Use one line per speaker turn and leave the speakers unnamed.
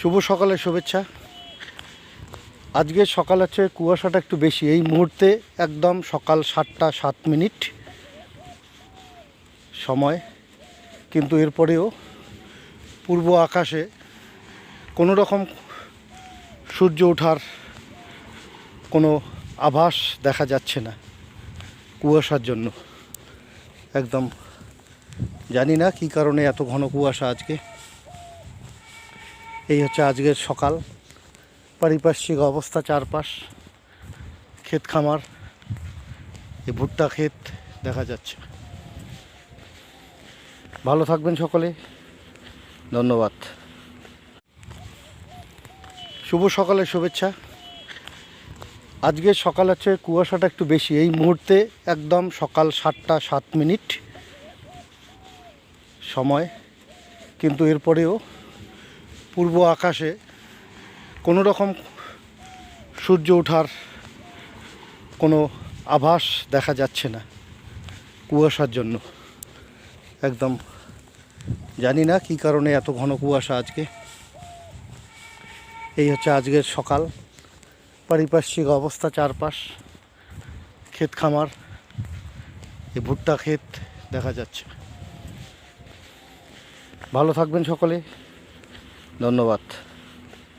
শুভ সকালের শুভেচ্ছা। আজকে সকাল হচ্ছে কুয়াশাটা একটু বেশি, এই মুহূর্তে একদম সকাল 7টা 7 মিনিট সময়, কিন্তু এরপরেও পূর্ব আকাশে কোনো রকম সূর্য ওঠার কোনো আভাস দেখা যাচ্ছে না কুয়াশার জন্য। একদম জানি না কী কারণে এত ঘন কুয়াশা আজকে। এই হচ্ছে আজকের সকাল, পারিপার্শ্বিক অবস্থা, চারপাশ ক্ষেত খামার, এই ভুট্টা ক্ষেত দেখা যাচ্ছে। ভালো থাকবেন সকলে, ধন্যবাদ। শুভ সকালের শুভেচ্ছা। আজকের সকাল হচ্ছে কুয়াশাটা একটু বেশি, এই মুহূর্তে একদম সকাল 7টা 7 মিনিট সময়, কিন্তু এরপরেও পূর্ব আকাশে কোনো রকম সূর্য ওঠার কোনো আভাস দেখা যাচ্ছে না কুয়াশার জন্য। একদম জানি না কী কারণে এত ঘন কুয়াশা আজকে। এই হচ্ছে আজকের সকাল, পারিপার্শ্বিক অবস্থা, চারপাশ ক্ষেত খামার, এই ভুট্টা ক্ষেত দেখা যাচ্ছে। ভালো থাকবেন সকলে, ধন্যবাদ।